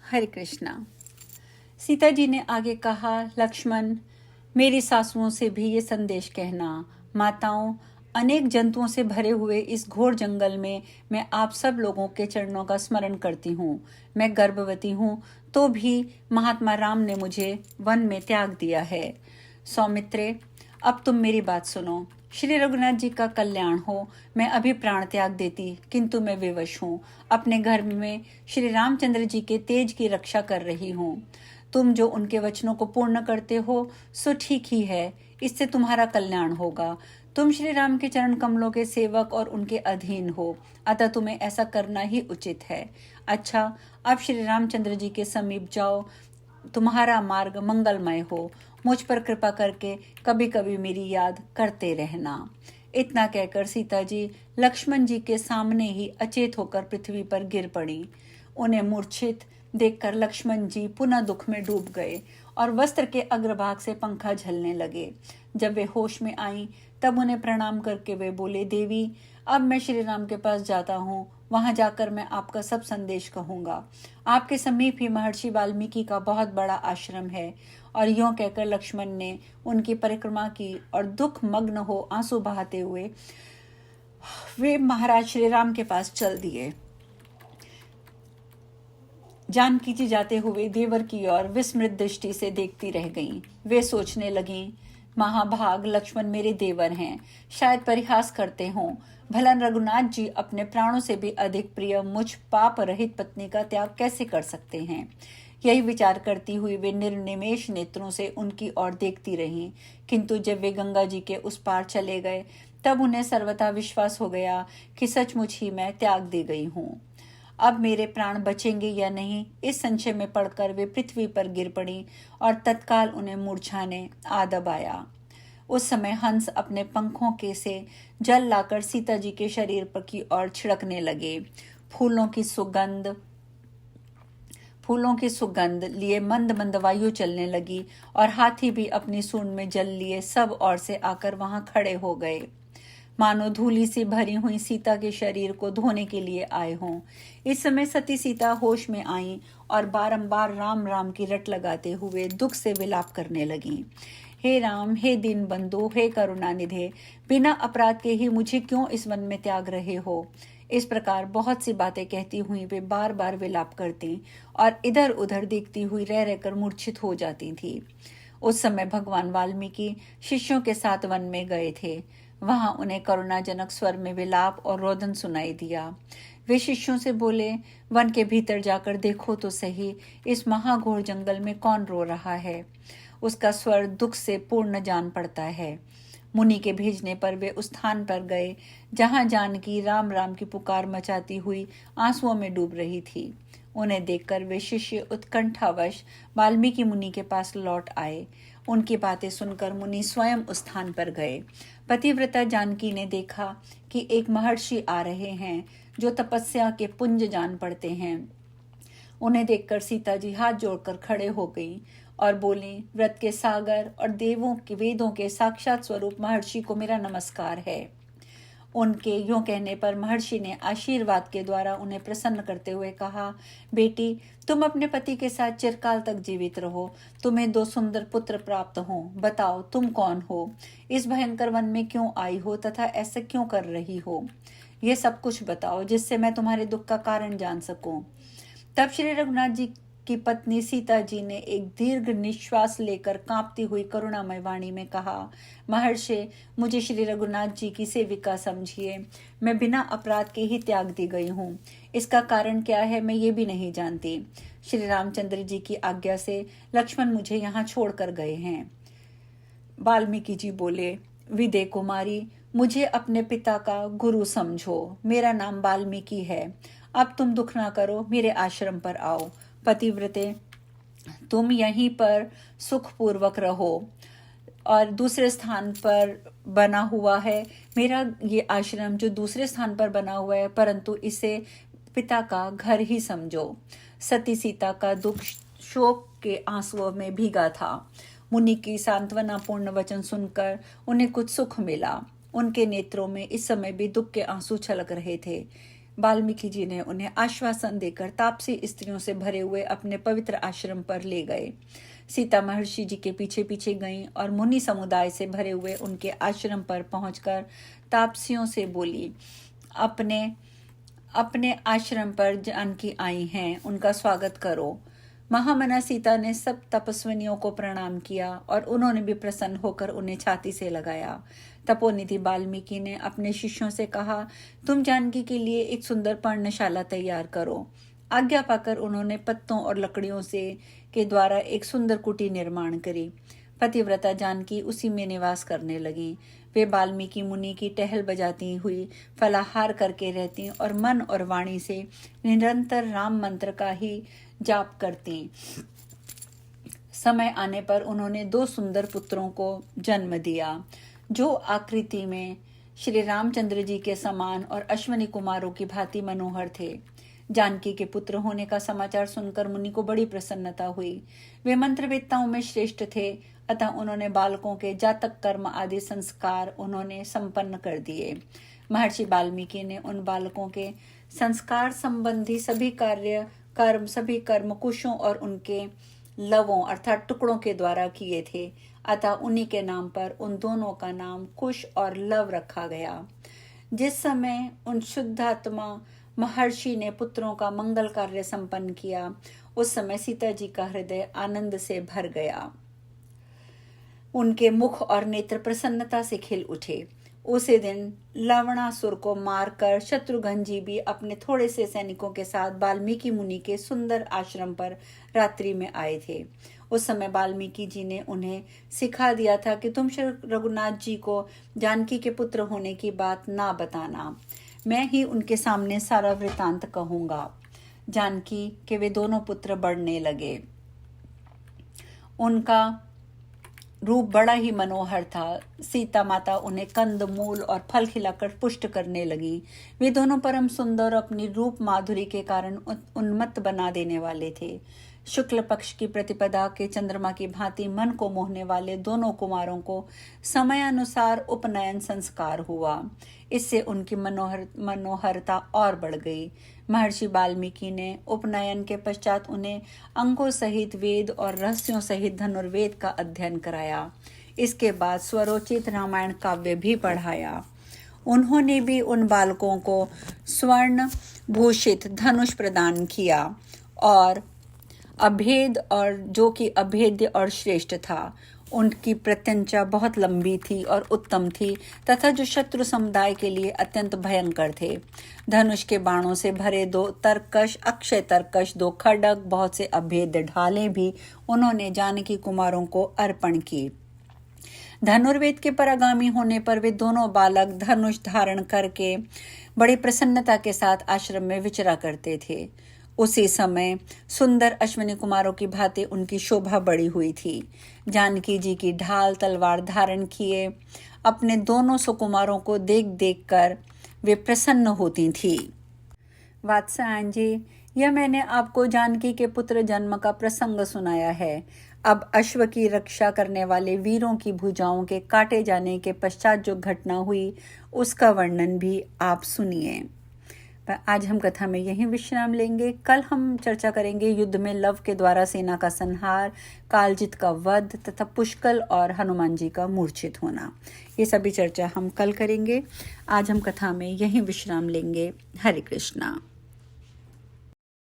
हरे कृष्णा। सीता जी ने आगे कहा, लक्ष्मण, मेरी सासुओं से भी ये संदेश कहना। माताओं, अनेक जंतुओं से भरे हुए इस घोर जंगल में मैं आप सब लोगों के चरणों का स्मरण करती हूँ। मैं गर्भवती हूँ, तो भी महात्मा राम ने मुझे वन में त्याग दिया है। सौमित्रे, अब तुम मेरी बात सुनो। श्री रघुनाथ जी का कल्याण हो। मैं अभी प्राण त्याग देती, किंतु मैं विवश हूँ। अपने घर में श्री रामचंद्र जी के तेज की रक्षा कर रही हूँ। तुम जो उनके वचनों को पूर्ण करते हो, सो ठीक ही है। इससे तुम्हारा कल्याण होगा। तुम श्री राम के चरण कमलों के सेवक और उनके अधीन हो, अतः तुम्हें ऐसा करना ही उचित है। अच्छा, अब श्री रामचंद्र जी के समीप जाओ। तुम्हारा मार्ग मंगलमय हो। मुझ पर कृपा करके कभी कभी मेरी याद करते रहना। इतना कहकर सीता जी लक्ष्मण जी के सामने ही अचेत होकर पृथ्वी पर गिर पड़ी। उन्हें मूर्छित देखकर लक्ष्मण जी पुनः दुख में डूब गए और वस्त्र के अग्रभाग से पंखा झलने लगे। जब वे होश में आईं, तब उन्हें प्रणाम करके वे बोले, देवी, अब मैं श्री राम के पास जाता हूँ। वहां जाकर मैं आपका सब संदेश कहूंगा। आपके समीप ही महर्षि वाल्मीकि का बहुत बड़ा आश्रम है। और यों कहकर लक्ष्मण ने उनकी परिक्रमा की और दुख मग्न हो आंसू बहाते हुए वे महाराज श्री राम के पास चल दिए। जानकी जी जाते हुए देवर की ओर विस्मृत दृष्टि से देखती रह गईं। वे सोचने लगीं, महाभाग लक्ष्मण मेरे देवर हैं, शायद परिहास करते हों। भला रघुनाथ जी अपने प्राणों से भी अधिक प्रिय मुझ पाप रहित पत्नी का त्याग कैसे कर सकते हैं। यही विचार करती हुई वे निर्निमेष नेत्रों से उनकी ओर देखती रहीं। किंतु जब वे गंगा जी के उस पार चले गए, तब उन्हें सर्वथा विश्वास हो गया कि सचमुच ही मैं त्याग दी गई हूँ। अब मेरे प्राण बचेंगे या नहीं, इस संशय में पड़कर वे पृथ्वी पर गिर पड़ी और तत्काल उन्हें मूर्छा ने आ दबाया। उस समय हंस अपने पंखों के से जल लाकर सीता जी के शरीर पर की ओर छिड़कने लगे। फूलों की सुगंध लिए मंद मंद वायु चलने लगी और हाथी भी अपनी सूंड में जल लिए सब ओर से आकर वहां खड़े हो गए, मानो धूली से भरी हुई सीता के शरीर को धोने के लिए आए हों। इस समय सती सीता होश में आईं और बारंबार राम राम की रट लगाते हुए दुख से विलाप करने लगीं। हे राम, हे दीन बंधु, हे करुणानिधे, बिना अपराध के ही मुझे क्यों इस वन में त्याग रहे हो। इस प्रकार बहुत सी बातें कहती हुई वे बार बार विलाप करती और इधर उधर देखती हुई रह रहकर मूर्छित हो जाती थी। उस समय भगवान वाल्मीकि शिष्यों के साथ वन में गए थे। वहां उन्हें करुणाजनक स्वर में विलाप और रोदन सुनाई दिया। वे शिष्यों से बोले, वन के भीतर जाकर देखो तो सही, इस महाघोर जंगल में कौन रो रहा है। उसका स्वर दुख से पूर्ण जान पड़ता है। मुनि के भेजने पर वे उस स्थान पर गए जहां जानकी राम राम की पुकार मचाती हुई आंसुओं में डूब रही थी। उन्हें देखकर वे शिष्य उत्कंठावश वाल्मीकि मुनि के पास लौट आए। उनकी बातें सुनकर मुनि स्वयं उस स्थान पर गए। पतिव्रता जानकी ने देखा कि एक महर्षि आ रहे हैं जो तपस्या के पुंज जान पड़ते हैं। उन्हें देखकर सीता जी हाथ जोड़कर खड़े हो गईं और बोली, व्रत के सागर और देवों के वेदों के साक्षात स्वरूप महर्षि को मेरा नमस्कार है। उनके यूं कहने पर महर्षि ने आशीर्वाद के द्वारा उन्हें प्रसन्न करते हुए कहा, बेटी, तुम अपने पति के साथ चिरकाल तक जीवित रहो। तुम्हें 2 सुंदर पुत्र प्राप्त हों। बताओ, तुम कौन हो, इस भयंकर वन में क्यों आई हो तथा ऐसा क्यों कर रही हो। यह सब कुछ बताओ जिससे मैं तुम्हारे दुख का कारण जान सकूं। तब श्री रघुनाथ जी की पत्नी सीता जी ने एक दीर्घ निश्वास लेकर कांपती हुई करुणामय वाणी में कहा, महर्षि, मुझे श्री रघुनाथ जी की सेविका समझिए। मैं बिना अपराध के ही त्याग दी गई हूँ। इसका कारण क्या है मैं ये भी नहीं जानती। श्री रामचंद्र जी की आज्ञा से लक्ष्मण मुझे यहाँ छोड़कर गए हैं। वाल्मीकि जी बोले, विदे कुमारी, मुझे अपने पिता का गुरु समझो। मेरा नाम वाल्मीकि है। अब तुम दुख ना करो, मेरे आश्रम पर आओ। पतिव्रते, तुम यहीं पर सुखपूर्वक रहो। और दूसरे स्थान पर बना हुआ है मेरा ये आश्रम, जो दूसरे स्थान पर बना हुआ है, परंतु इसे पिता का घर ही समझो। सती सीता का दुख शोक के आंसुओं में भीगा था। मुनि की सांत्वना पूर्ण वचन सुनकर उन्हें कुछ सुख मिला। उनके नेत्रों में इस समय भी दुख के आंसू छलक रहे थे। वाल्मीकि जी ने उन्हें आश्वासन देकर तापसी स्त्रियों से भरे हुए अपने पवित्र आश्रम पर ले गए। सीता महर्षि जी के पीछे पीछे गईं और मुनि समुदाय से भरे हुए उनके आश्रम पर पहुंचकर तापसियों से बोली, अपने अपने आश्रम पर जानकी आई हैं, उनका स्वागत करो। महामना सीता ने सब तपस्विनियों को प्रणाम किया और उन्होंने भी प्रसन्न होकर उन्हें छाती से लगाया। तपोनिधि वाल्मीकि ने अपने शिष्यों से कहा, तुम जानकी के लिए एक सुंदर पर्णशाला तैयार करो। आज्ञा पाकर उन्होंने पत्तों और लकड़ियों से के द्वारा एक सुंदर कुटी निर्माण करी। पतिव्रता जानकी उसी में निवास करने लगी। वे वाल्मीकि मुनि की टहल बजाती हुई फलाहार करके रहती और मन और वाणी से निरंतर राम मंत्र का ही जाप करती। समय आने पर उन्होंने 2 सुंदर पुत्रों को जन्म दिया, जो आकृति में श्री रामचंद्र जी के समान और अश्वनी कुमारों की भांति मनोहर थे। जानकी के पुत्र होने का समाचार सुनकर मुनि को बड़ी प्रसन्नता हुई। वे मंत्रवेत्ताओं में श्रेष्ठ थे, अतः उन्होंने बालकों के जातक कर्म आदि संस्कार उन्होंने संपन्न कर दिए। महर्षि वाल्मीकि ने उन बालकों के संस्कार संबंधी सभी कर्म कुशों और उनके लवों अर्थात टुकड़ों के द्वारा किए थे, अतः उन्हीं के नाम पर उन दोनों का नाम कुश और लव रखा गया। जिस समय उन शुद्धात्मा महर्षि ने पुत्रों का मंगल कार्य संपन्न किया, उस समय सीता जी का हृदय आनंद से भर गया। उनके मुख और नेत्र प्रसन्नता से खिल उठे। उसी दिन लवणासुर को मारकर शत्रुघ्न जी भी अपने थोड़े से सैनिकों के साथ वाल्मीकि मुनि के सुंदर आश्रम पर रात्रि में आए थे। उस समय वाल्मीकि जी ने उन्हें सिखा दिया था कि तुम श्री रघुनाथ जी को जानकी के पुत्र होने की बात ना बताना, मैं ही उनके सामने सारा वृतांत कहूंगा। जानकी के वे दोनों पुत्र बढ़ने लगे। उनका रूप बड़ा ही मनोहर था। सीता माता उन्हें कंद मूल और फल खिलाकर पुष्ट करने लगी। वे दोनों परम सुंदर अपनी रूप माधुरी के कारण उन्मत्त बना देने वाले थे। शुक्ल पक्ष की प्रतिपदा के चंद्रमा की भांति मन को मोहने वाले दोनों कुमारों को समयानुसार उपनयन संस्कार हुआ। इससे उनकी मनोहरता और बढ़ गई। महर्षि वाल्मीकि ने उपनयन के पश्चात उन्हें अंगों सहित वेद और रहस्यों सहित धनुर्वेद का अध्ययन कराया। इसके बाद स्वरोचित रामायण काव्य भी पढ़ाया। उन्होंने भी उन बालकों को स्वर्ण भूषित धनुष प्रदान किया और जो कि अभेद्य और श्रेष्ठ था। उनकी प्रत्यंचा बहुत लंबी थी और उत्तम थी तथा जो शत्रु समुदाय के लिए अत्यंत भयंकर थे। धनुष के बाणों से भरे 2 तरकश, अक्षय तरकश, 2 खड्ग, बहुत से अभेद्य ढालें भी उन्होंने जानकी कुमारों को अर्पण की। धनुर्वेद के परागामी होने पर वे दोनों बालक धनुष धारण करके बड़ी प्रसन्नता के साथ आश्रम में विचरा करते थे। उसी समय सुंदर अश्विनी कुमारों की भांति उनकी शोभा बढ़ी हुई थी। जानकी जी की ढाल तलवार धारण किए अपने दोनों सुकुमारों को देख देख कर वे प्रसन्न होती थी। वात्स्यायन जी, यह मैंने आपको जानकी के पुत्र जन्म का प्रसंग सुनाया है। अब अश्व की रक्षा करने वाले वीरों की भुजाओं के काटे जाने के पश्चात जो घटना हुई उसका वर्णन भी आप सुनिए। आज हम कथा में यहीं विश्राम लेंगे। कल हम चर्चा करेंगे युद्ध में लव के द्वारा सेना का संहार, कालजित का वध तथा पुष्कल और हनुमान जी का मूर्छित होना। ये सभी चर्चा हम कल करेंगे। आज हम कथा में यहीं विश्राम लेंगे। हरे कृष्णा।